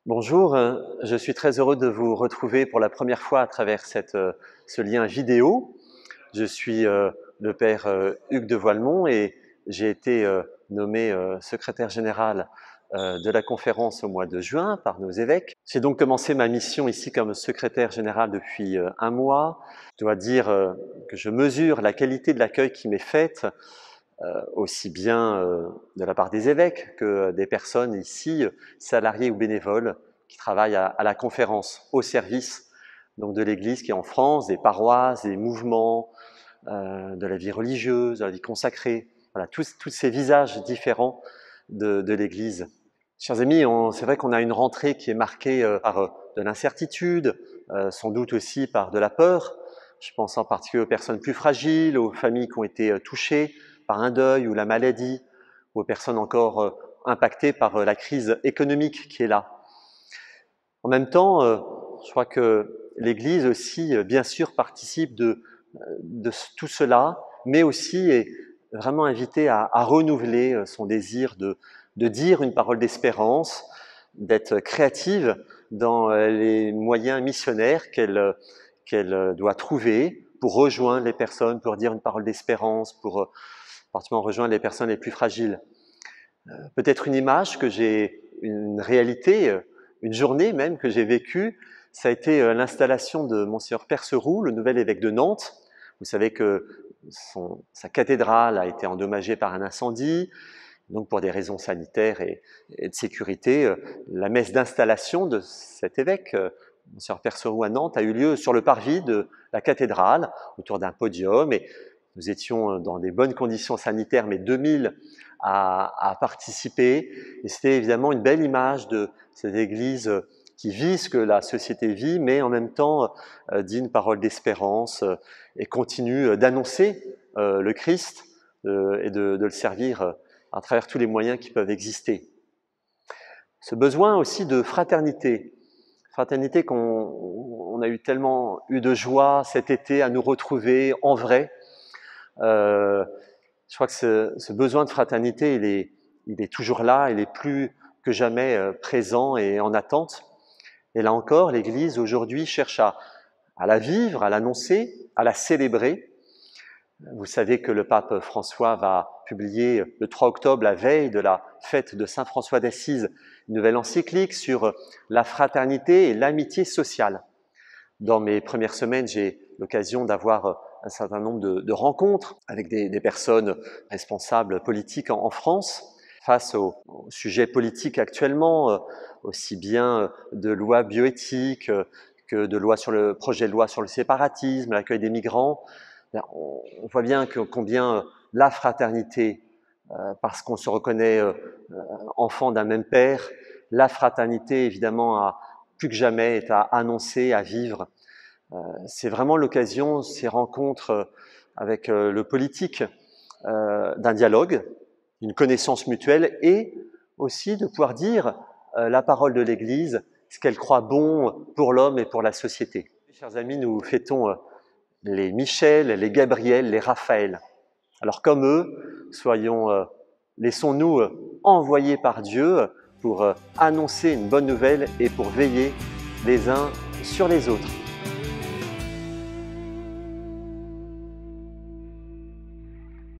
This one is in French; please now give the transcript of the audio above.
Bonjour, je suis très heureux de vous retrouver pour la première fois à travers ce lien vidéo. Je suis le père Hugues de Voilemont et j'ai été nommé secrétaire général de la conférence au mois de juin par nos évêques. J'ai donc commencé ma mission ici comme secrétaire général depuis un mois. Je dois dire que je mesure la qualité de l'accueil qui m'est faite, aussi bien de la part des évêques que des personnes ici, salariées ou bénévoles, qui travaillent à la conférence, au service donc de l'Église qui est en France, des paroisses, des mouvements, de la vie religieuse, de la vie consacrée, voilà, tous ces visages différents de l'Église. Chers amis, c'est vrai qu'on a une rentrée qui est marquée par de l'incertitude, sans doute aussi par de la peur. Je pense en particulier aux personnes plus fragiles, aux familles qui ont été touchées par un deuil ou la maladie, ou aux personnes encore impactées par la crise économique qui est là. En même temps, je crois que l'Église aussi, bien sûr, participe de tout cela, mais aussi est vraiment invitée à renouveler son désir de dire une parole d'espérance, d'être créative dans les moyens missionnaires qu'elle doit trouver pour rejoindre les personnes, pour dire une parole d'espérance, pour particulièrement rejoindre les personnes les plus fragiles. Peut-être une image que une réalité, une journée même que j'ai vécue, ça a été l'installation de Monseigneur Perceroux, le nouvel évêque de Nantes. Vous savez que sa cathédrale a été endommagée par un incendie, donc pour des raisons sanitaires et de sécurité, la messe d'installation de cet évêque, Monseigneur Perceroux à Nantes, a eu lieu sur le parvis de la cathédrale, autour d'un podium, et nous étions dans des bonnes conditions sanitaires, mais 2000 à participer. Et c'était évidemment une belle image de cette Église qui vit ce que la société vit, mais en même temps dit une parole d'espérance et continue d'annoncer le Christ et de le servir à travers tous les moyens qui peuvent exister. Ce besoin aussi de fraternité qu'on a tellement eu de joie cet été à nous retrouver en vrai. Je crois que ce besoin de fraternité, il est toujours là, il est plus que jamais présent et en attente. Et là encore, l'Église aujourd'hui cherche à la vivre, à l'annoncer, à la célébrer. Vous savez que le pape François va publier le 3 octobre, la veille de la fête de Saint François d'Assise, une nouvelle encyclique sur la fraternité et l'amitié sociale. Dans mes premières semaines, j'ai l'occasion d'avoir un certain nombre de rencontres avec des personnes responsables politiques en France face aux sujets politiques actuellement, aussi bien de lois bioéthiques que de lois sur le projet de loi sur le séparatisme, l'accueil des migrants. On voit bien combien la fraternité, parce qu'on se reconnaît enfant d'un même père, la fraternité évidemment plus que jamais est à annoncer, à vivre. C'est vraiment l'occasion, ces rencontres avec le politique, d'un dialogue, d'une connaissance mutuelle et aussi de pouvoir dire la parole de l'Église, ce qu'elle croit bon pour l'homme et pour la société. Chers amis, nous fêtons les Michel, les Gabriel, les Raphaël. Alors comme eux, laissons-nous envoyer par Dieu pour annoncer une bonne nouvelle et pour veiller les uns sur les autres.